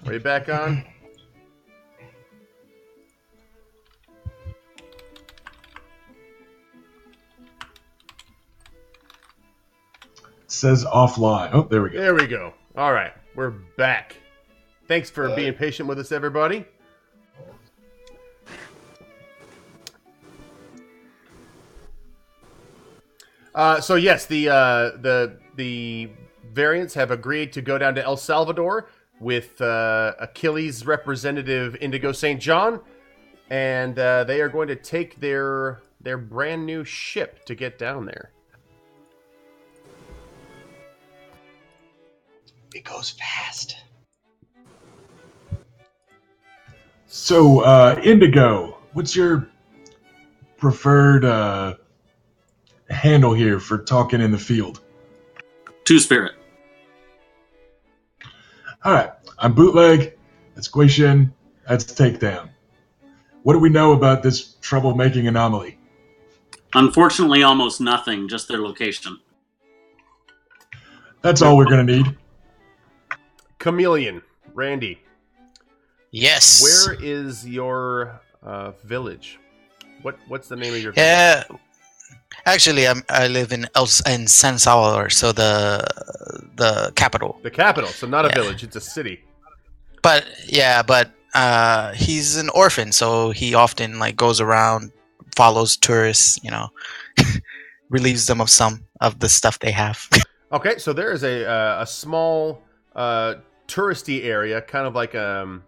Are you back on? Says offline. Oh, there we go. There we go. All right, we're back. Thanks for being patient with us, everybody. So yes, the variants have agreed to go down to El Salvador with Achilles' representative Indigo St. John, and they are going to take their brand new ship to get down there. It goes fast. So, Indigo, what's your preferred handle here for talking in the field? Two-Spirit. All right, I'm Bootleg. That's Guishin. That's Takedown. What do we know about this troublemaking anomaly? Unfortunately, almost nothing, just their location. That's all we're going to need. Chameleon, Randy. Yes. Where is your village? What's the name of your village? Yeah. Actually, I live in San Salvador, so the capital. The capital, so not a village, it's a city. But he's an orphan, so he often goes around, follows tourists, relieves them of some of the stuff they have. Okay, so there is a small touristy area, kind of like an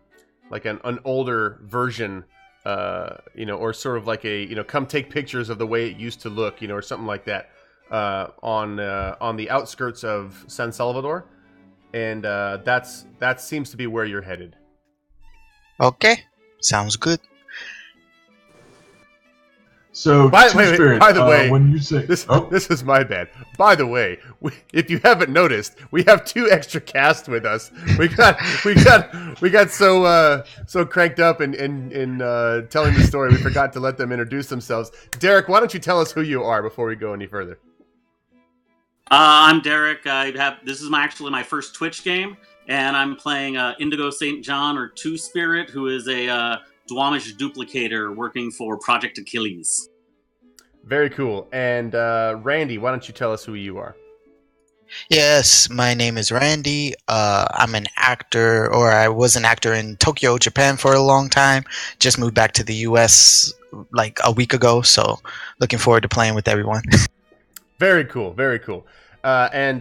older version, or sort of like a come take pictures of the way it used to look, or something like that, on the outskirts of San Salvador, and that seems to be where you're headed. Okay, sounds good. So, by the way, when you say this is my bad. By the way, if you haven't noticed, we have 2 extra cast with us. We got so cranked up in telling the story, we forgot to let them introduce themselves. Derek, why don't you tell us who you are before we go any further? I'm Derek. This is actually my first Twitch game, and I'm playing Indigo St. John, or Two-Spirit, who is a Dwamish duplicator working for Project Achilles. Very cool. And Randy, why don't you tell us who you are? Yes, my name is Randy. I'm an actor, or I was an actor in Tokyo, Japan for a long time. Just moved back to the US like a week ago, so looking forward to playing with everyone. Very cool, very cool. And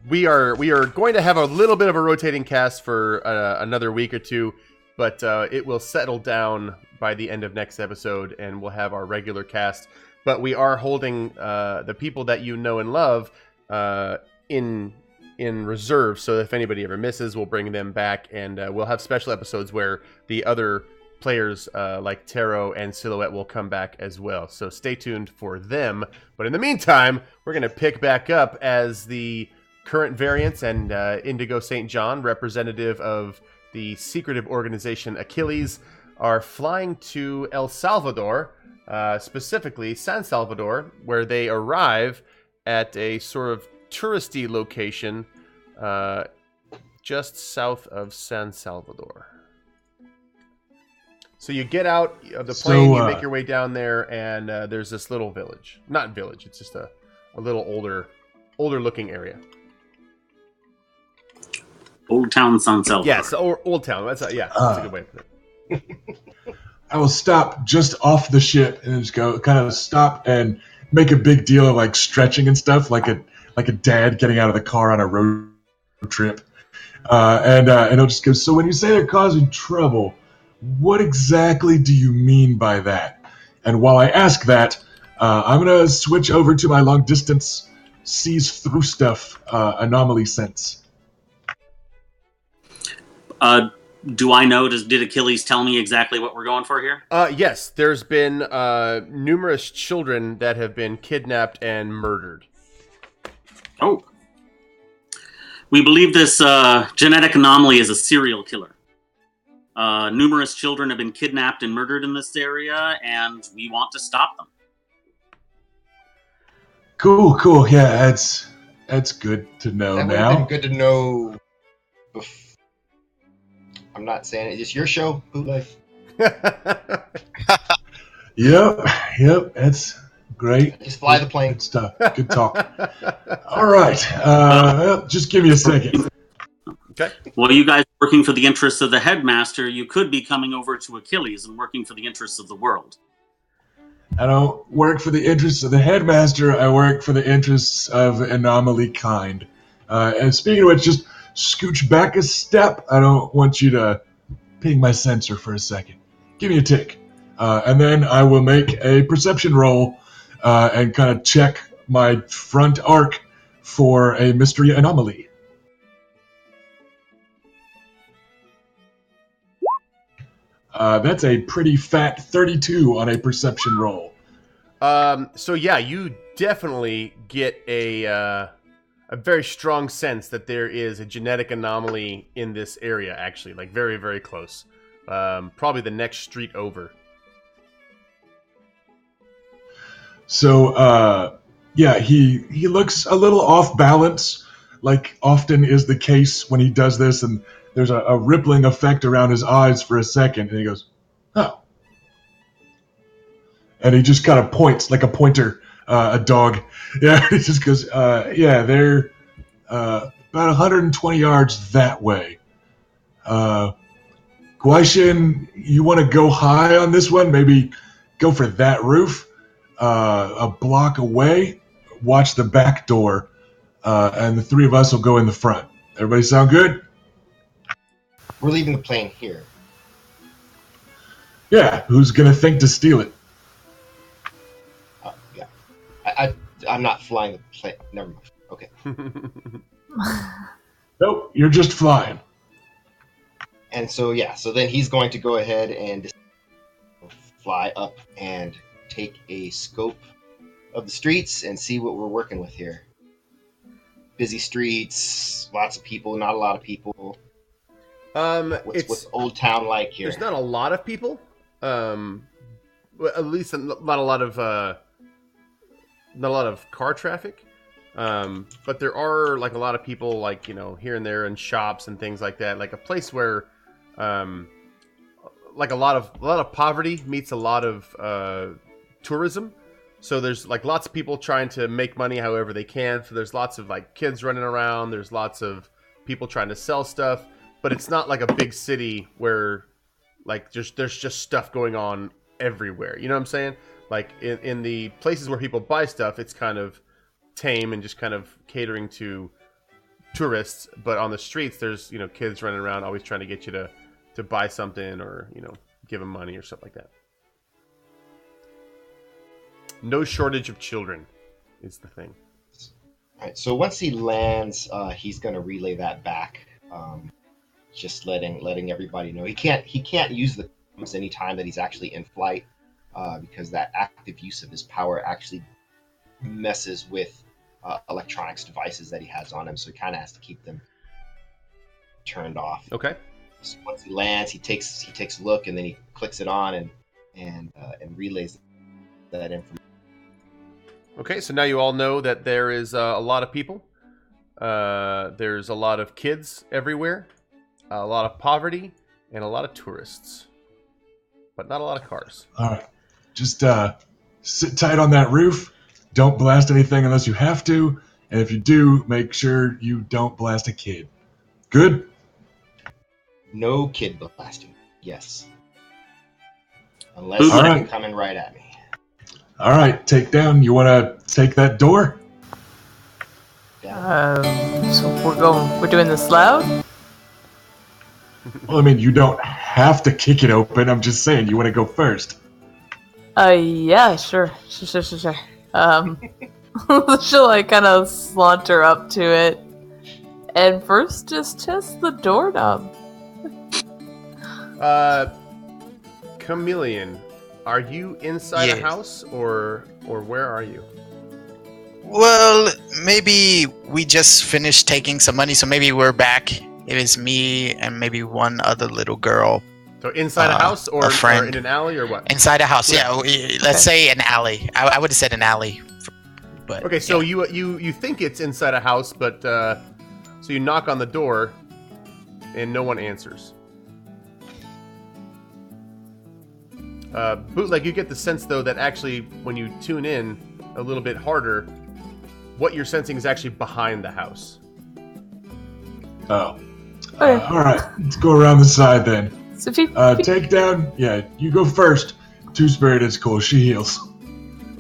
we are going to have a little bit of a rotating cast for another week or two, but it will settle down by the end of next episode, and we'll have our regular cast. But we are holding the people that you know and love in reserve, so if anybody ever misses, we'll bring them back, and we'll have special episodes where the other players like Taro and Silhouette will come back as well. So stay tuned for them. But in the meantime, we're going to pick back up as the current variants and Indigo St. John, representative of the secretive organization Achilles, are flying to El Salvador, specifically San Salvador, where they arrive at a sort of touristy location just south of San Salvador. So you get out of the plane, you make your way down there, and there's this little village. Not village, it's just a little older looking area. Old Town San Salvador. Yes, Old Town. That's a good way to put it. I will stop just off the ship and just go kind of stop and make a big deal of like stretching and stuff, like a dad getting out of the car on a road trip. And I'll just go, so when you say they're causing trouble, what exactly do you mean by that? And while I ask that, I'm going to switch over to my long distance sees through stuff anomaly sense. Do I know, did Achilles tell me exactly what we're going for here? Yes, there's been numerous children that have been kidnapped and murdered. Oh. We believe this genetic anomaly is a serial killer. Numerous children have been kidnapped and murdered in this area, and we want to stop them. Cool. Yeah, that's good to know that now. That would have been good to know I'm not saying it. It's your show, Bootleg. Yep, that's great. Just fly the plane. Good stuff. Good talk. All right, well, just give me a second. Okay. Well, you guys are working for the interests of the headmaster. You could be coming over to Achilles and working for the interests of the world. I don't work for the interests of the headmaster. I work for the interests of anomaly kind. And speaking of which, just scooch back a step. I don't want you to ping my sensor for a second. Give me a tick. And then I will make a perception roll and kind of check my front arc for a mystery anomaly. That's a pretty fat 32 on a perception roll. So yeah, you definitely get a very strong sense that there is a genetic anomaly in this area. Actually, like very, very close. Probably the next street over. So yeah, he looks a little off balance, like often is the case when he does this, and there's a rippling effect around his eyes for a second, and he goes, "Oh." And he just kind of points like a pointer, a dog. Yeah, he just goes, yeah, they're about 120 yards that way. Guaishin, you want to go high on this one? Maybe go for that roof, a block away. Watch the back door, and the three of us will go in the front. Everybody sound good? We're leaving the plane here. Yeah, who's going to think to steal it? Yeah. I'm not flying the plane. Never mind. Okay. Nope, you're just flying. And so, yeah, so then he's going to go ahead and fly up and take a scope of the streets and see what we're working with here. Busy streets, lots of people, not a lot of people. What's Old Town like here? There's not a lot of people. Well, at least not a lot of car traffic. But there are like a lot of people, like, you know, here and there in shops and things like that. Like a place where, like a lot of poverty meets a lot of tourism. So there's like lots of people trying to make money however they can. So there's lots of like kids running around. There's lots of people trying to sell stuff. But it's not like a big city where like there's just stuff going on everywhere. You know what I'm saying? Like in the places where people buy stuff, it's kind of tame and just kind of catering to tourists. But on the streets, there's, you know, kids running around always trying to get you to buy something or, you know, give them money or stuff like that. No shortage of children is the thing. All right, so once he lands, he's going to relay that back, just letting everybody know. He can't use the comms any time that he's actually in flight, because that active use of his power actually messes with electronics devices that he has on him, so he kind of has to keep them turned off. Okay. So once he lands, he takes a look, and then he clicks it on and relays that information. Okay, so now you all know that there is a lot of people. There's a lot of kids everywhere, a lot of poverty, and a lot of tourists. But not a lot of cars. All right. Just sit tight on that roof. Don't blast anything unless you have to. And if you do, make sure you don't blast a kid. Good? No kid blasting. Yes. Unless All they're right. coming right at me. All right, take down. You want to take that door? Yeah. We're doing this loud? Well, I mean, you don't have to kick it open. I'm just saying, you want to go first. Yeah, sure. Sure. She'll like kind of saunter up to it and first just test the doorknob. Chameleon, are you inside Yes. a house or where are you? Well, maybe we just finished taking some money, so maybe we're back. It is me and maybe one other little girl. So inside a house a or friend. in an alley or what? Inside a house, yeah. Let's say an alley. I would have said an alley. But Okay, so yeah. you think it's inside a house, but so you knock on the door and no one answers. Bootleg, you get the sense, though, that actually when you tune in a little bit harder, what you're sensing is actually behind the house. Oh. All right, let's go around the side then. So Take down. Yeah, you go first. Two-Spirit is cool. She heals.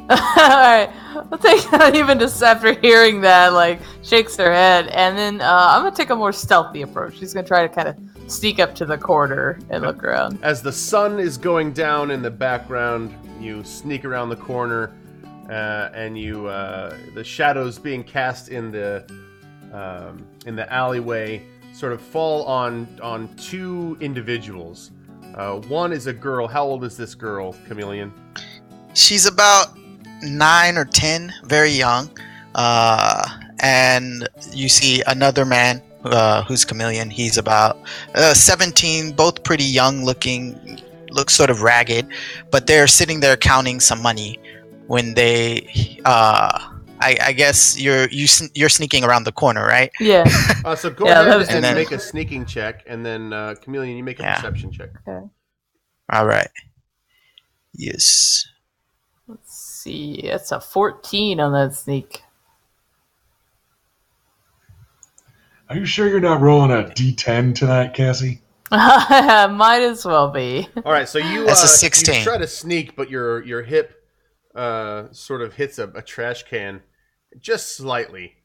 Alright, I'll take that even just after hearing that, like, shakes her head, and then I'm gonna take a more stealthy approach. She's gonna try to kind of sneak up to the corner and look around. As the sun is going down in the background, you sneak around the corner, and you the shadows being cast in the alleyway sort of fall on two individuals. One is a girl. How old is this girl, Chameleon? She's about 9 or 10, very young. And you see another man who's Chameleon. He's about 17, both pretty young looking, looks sort of ragged, but they're sitting there counting some money when they I guess you're sneaking around the corner, right? Yeah. So go ahead and then, make a sneaking check, and then Chameleon, you make a perception check. Okay. All right. Yes. Let's see. It's a 14 on that sneak. Are you sure you're not rolling a D10 tonight, Cassie? Might as well be. All right, so you That's a 16. You try to sneak, but your hip sort of hits a trash can just slightly,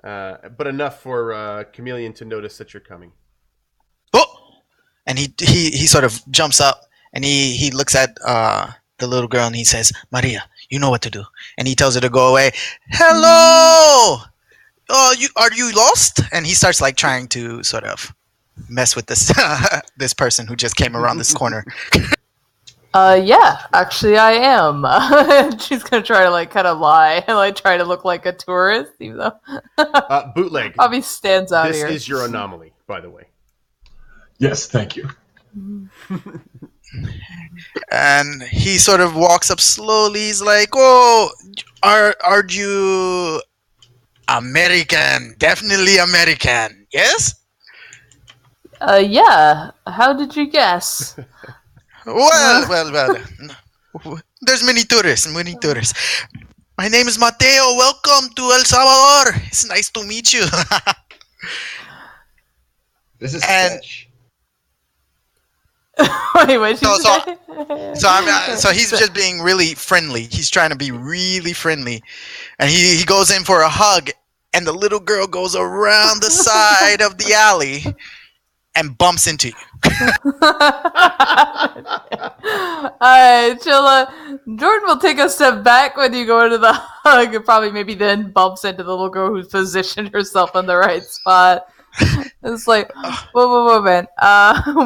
but enough for Chameleon to notice that you're coming. Oh! And he sort of jumps up and he looks at the little girl and he says, "Maria, you know what to do." And he tells her to go away. "Hello! Are you lost?" And he starts like trying to sort of mess with this this person who just came around this corner. Yeah, actually I am. She's gonna try to like kind of lie and like try to look like a tourist, even though Bootleg probably stands out this here. This is your anomaly, by the way. Yes, thank you. And he sort of walks up slowly. He's like, "Oh, are you American? Definitely American, yes?" Yeah. How did you guess? Well. There's many tourists. My name is Mateo. Welcome to El Salvador. It's nice to meet you. This is sketch. Wait, what did you say? So he's just being really friendly. He's trying to be really friendly, and he goes in for a hug, and the little girl goes around the side of the alley and bumps into you. Alright, Jordan will take a step back when you go into the hug and probably maybe then bumps into the little girl who's positioned herself in the right spot. It's like, whoa, man.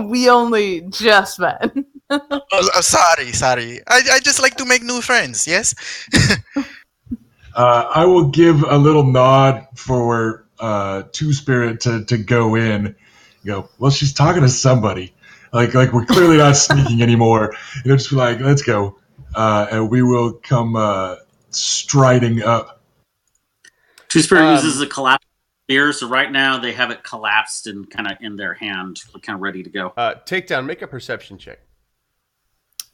We only just met. Sorry. I just like to make new friends, yes? I will give a little nod for Two-Spirit to go in. You go, well, she's talking to somebody. Like we're clearly not sneaking anymore. Just be like, let's go. And we will come striding up. Two-Spirit uses a collapse spear, so right now they have it collapsed and kind of in their hand, kind of ready to go. Takedown, make a perception check.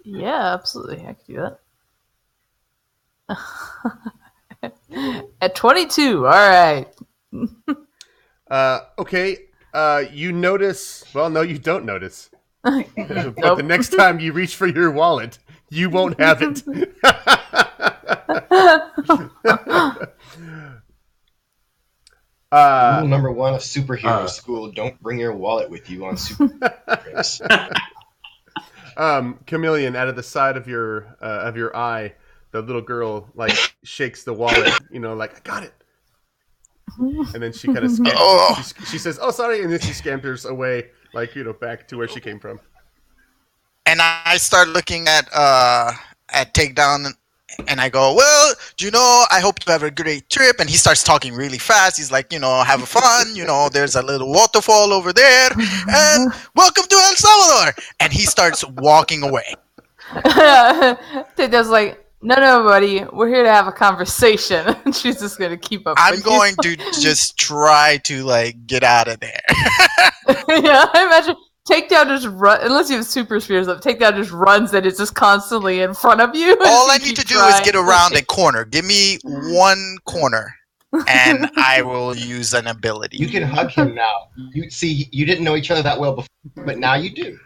Yeah, absolutely. I can do that. At 22, alright. Okay. You notice... Well, no, you don't notice. But Nope. the next time you reach for your wallet, you won't have it. Rule number 1 of superhero school: don't bring your wallet with you on super trips. Chameleon, out of the side of your eye, the little girl like shakes the wallet. Like, I got it. And then she kind of she says, "Oh, sorry," and then she scampers away, like back to where she came from. And I start looking at Takedown, and I go, "Well, I hope you have a great trip." And he starts talking really fast. He's like, have fun. There's a little waterfall over there, and welcome to El Salvador. And he starts walking away. Takedown's like, no, buddy. We're here to have a conversation. She's just gonna keep up. I'm going to just try to get out of there. Yeah, I imagine Takedown just run, unless you have super spears up. Takedown just runs and it's just constantly in front of you. All I need to do is get around a corner. Give me one corner, and I will use an ability. You can hug him now. You see, you didn't know each other that well before, but now you do.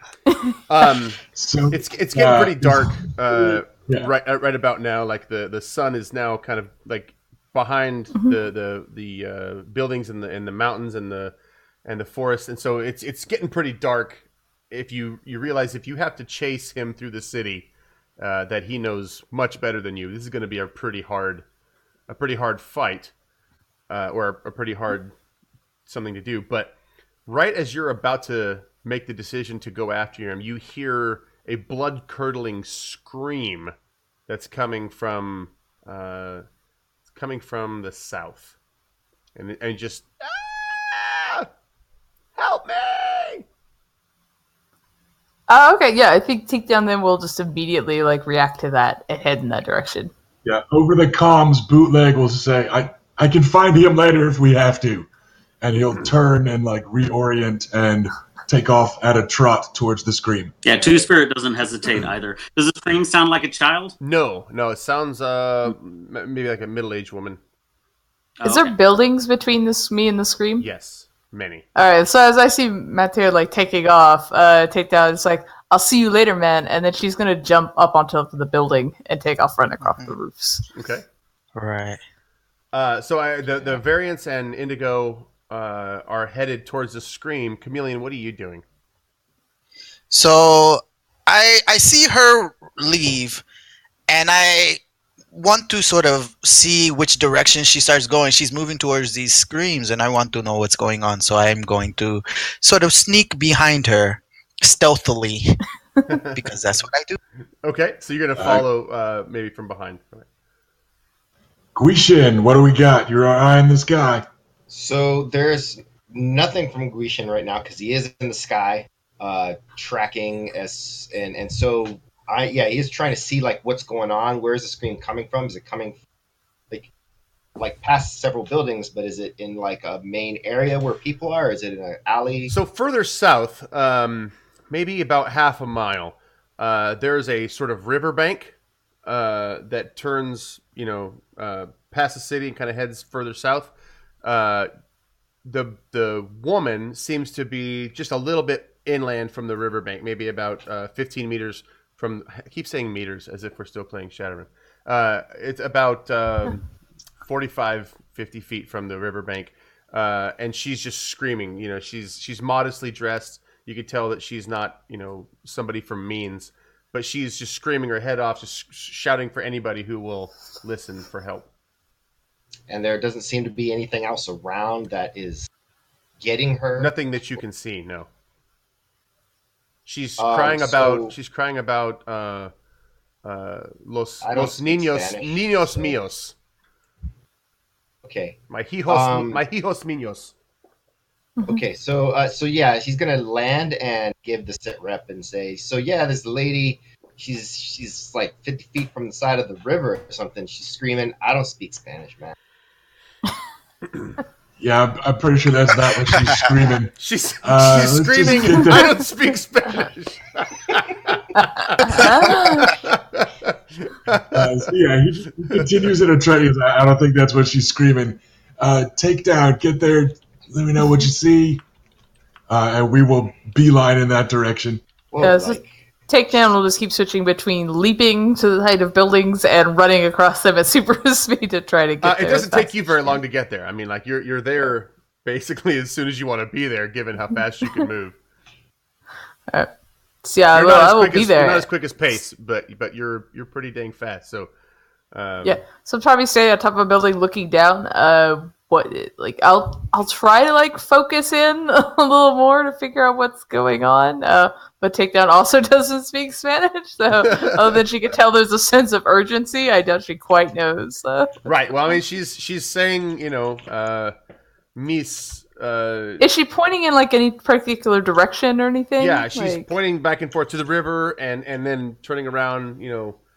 So it's getting pretty dark right about now. Like the sun is now kind of like behind the buildings and the mountains and the forest, and so it's getting pretty dark. If you realize if you have to chase him through the city, that he knows much better than you. This is going to be a pretty hard fight, or a pretty hard something to do. But right as you're about to make the decision to go after him, you hear a blood-curdling scream that's coming from the south, and just help me! Okay, yeah, I think Takedown then will just immediately react to that and head in that direction. Yeah, over the comms, Bootleg will say, I can find him later if we have to. And he'll turn and reorient and take off at a trot towards the scream. Yeah, Two Spirit doesn't hesitate either. Does the scream sound like a child? No, it sounds maybe like a middle-aged woman. Is there buildings between me and the scream? Yes, many. Alright, so as I see Mateo taking off, Takedown is I'll see you later, man, and then she's gonna jump up on top of the building and take off running across the roofs. Okay. Right. So the Variants and Indigo are headed towards the scream. Chameleon, what are you doing? So I see her leave, and I want to sort of see which direction she starts going. She's moving towards these screams, and I want to know what's going on. So I'm going to sort of sneak behind her stealthily because that's what I do. Okay, so you're going to follow maybe from behind. Guishin, what do we got? You're eyeing this guy. So there's nothing from Guishin right now because he is in the sky, tracking and so he is trying to see what's going on. Where is the scream coming from? Is it coming like past several buildings, but is it in a main area where people are? Is it in an alley? So further south, maybe about half a mile, there's a sort of riverbank that turns, past the city and kind of heads further south. The woman seems to be just a little bit inland from the riverbank, maybe about 15 meters from. I keep saying meters as if we're still playing Shadowrun. It's about 45, 50 feet from the riverbank, and she's just screaming. She's modestly dressed. You could tell that she's not, somebody from means, but she's just screaming her head off, just shouting for anybody who will listen for help. And there doesn't seem to be anything else around that is getting her. Nothing that you can see. No. She's crying about. She's crying about los niños míos. Okay. My hijos niños. Okay, so she's gonna land and give the sit rep and say, so yeah, this lady, she's 50 feet from the side of the river or something. She's screaming. I don't speak Spanish, man. Yeah, I'm pretty sure that's not what she's screaming. She's screaming, I don't speak Spanish. He continues in a trend. I don't think that's what she's screaming. Takedown, get there. Let me know what you see. And we will beeline in that direction. Well, Takedown will just keep switching between leaping to the height of buildings and running across them at super speed to try to get there. It doesn't take you very long to get there. I mean, you're there basically as soon as you want to be there, given how fast you can move. So yeah, I will be there. You're not as quick as Pace, but you're pretty dang fast. So so I'm probably staying on top of a building, looking down. I'll try to focus in a little more to figure out what's going on. But Takedown also doesn't speak Spanish, so other than she can tell there's a sense of urgency, I doubt she quite knows. Right. Well, I mean, she's saying, Miss. Is she pointing in any particular direction or anything? Yeah, she's pointing back and forth to the river and then turning around,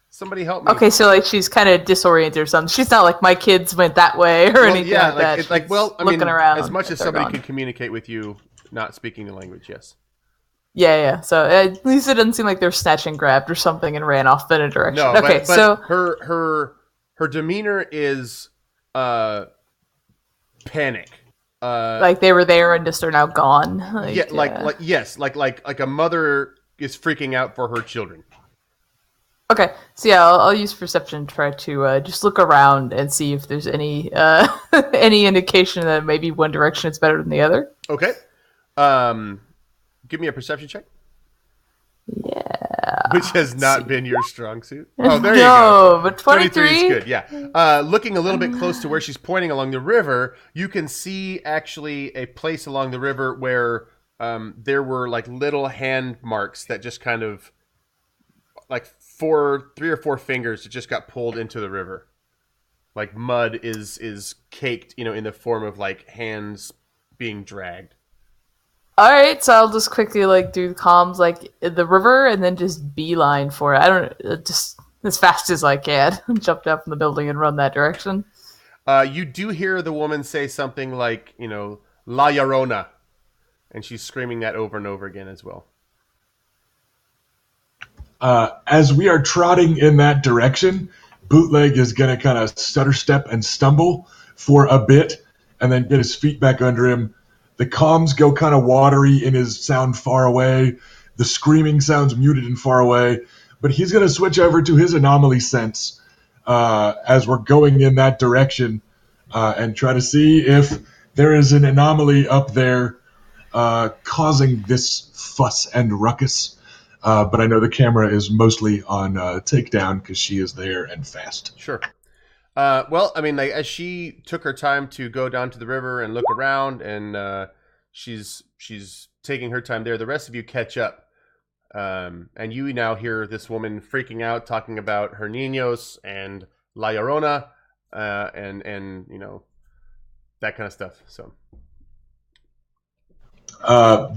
somebody help me. Okay, so she's kind of disoriented or something. She's not like my kids went that way or anything like that. Looking around as much as somebody could communicate with you not speaking the language, yes. Yeah. So at least it doesn't seem like they're snatched and grabbed or something and ran off in a direction. No, Okay, but so her demeanor is panic. like they were there and just are now gone. Like a mother is freaking out for her children. Okay, so yeah, I'll use perception to try to just look around and see if there's any any indication that maybe one direction is better than the other. Okay. Give me a perception check. Yeah. Which has not been your strong suit. Oh, there you No, go. but 23 is good, yeah. Looking a little bit close to where she's pointing along the river, you can see actually a place along the river where there were like little hand marks that just kind of like 3 or 4 fingers that just got pulled into the river. Like mud is caked, in the form of like hands being dragged. All right, so I'll just quickly do the comms the river and then just beeline for it. I don't just as fast as I can. Jump down from the building and run that direction. You do hear the woman say something like, La Llorona, and she's screaming that over and over again as well. As we are trotting in that direction, Bootleg is going to kind of stutter step and stumble for a bit and then get his feet back under him. The comms go kind of watery in his sound far away. The screaming sounds muted and far away. But he's going to switch over to his anomaly sense as we're going in that direction and try to see if there is an anomaly up there causing this fuss and ruckus. But I know the camera is mostly on takedown because she is there and fast. Sure. Well, I mean, as she took her time to go down to the river and look around, and she's taking her time there, the rest of you catch up, and you now hear this woman freaking out, talking about her niños and La Llorona, and that kind of stuff. So,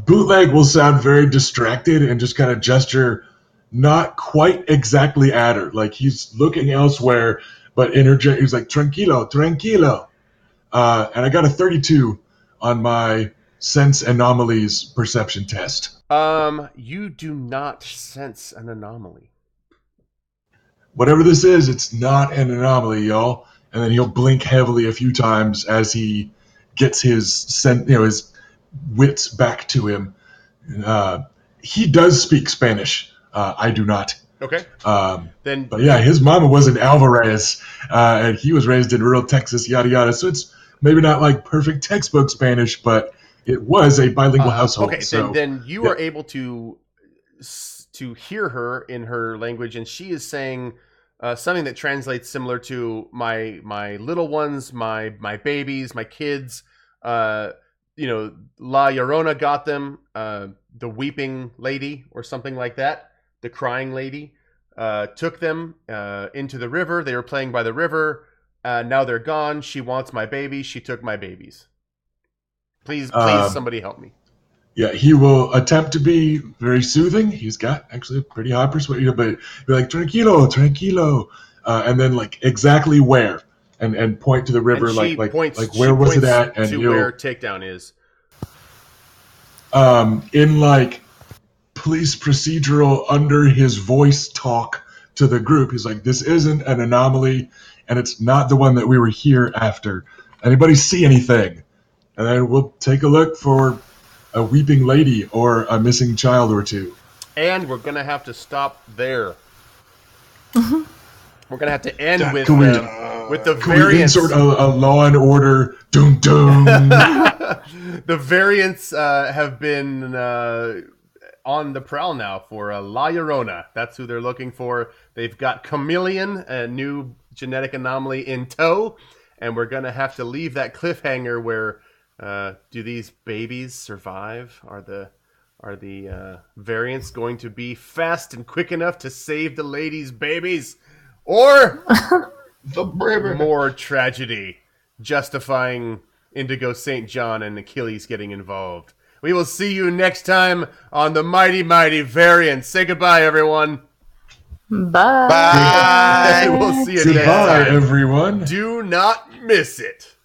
Bootleg will sound very distracted and just kind of gesture, not quite exactly at her, like he's looking elsewhere. But interject, he's like, tranquilo. And I got a 32 on my sense anomalies perception test. You do not sense an anomaly. Whatever this is, it's not an anomaly, y'all. And then he'll blink heavily a few times as he gets his wits back to him. He does speak Spanish. I do not. Okay. But yeah, his mama was an Alvarez, and he was raised in rural Texas, yada yada. So it's maybe not like perfect textbook Spanish, but it was a bilingual household. Okay, so, then you are able to hear her in her language, and she is saying something that translates similar to my little ones, my babies, my kids. La Llorona got them. The weeping lady, or something like that. The crying lady took them into the river. They were playing by the river. Now they're gone. She wants my babies. She took my babies. Please, somebody help me. Yeah, he will attempt to be very soothing. He's got actually a pretty high persuasion, but be like, tranquilo. And then like exactly where and point to the river, like where was it at? And to where takedown is. In like police procedural under his voice talk to the group. He's like, this isn't an anomaly, and it's not the one that we were here after. Anybody see anything? And then we'll take a look for a weeping lady or a missing child or two. And we're going to have to stop there. We're going to have to end with the variants. We insert a Law and Order? Doom. The variants have been on the prowl now for La Llorona. That's who they're looking for. They've got Chameleon, a new genetic anomaly, in tow, and we're going to have to leave that cliffhanger where do these babies survive? Are the variants going to be fast and quick enough to save the ladies' babies? Or more tragedy, justifying Indigo St. John and Achilles getting involved? We will see you next time on the Mighty Mighty Variants. Say goodbye, everyone. Bye. We'll see you Goodbye, next time. everyone. Do not miss it.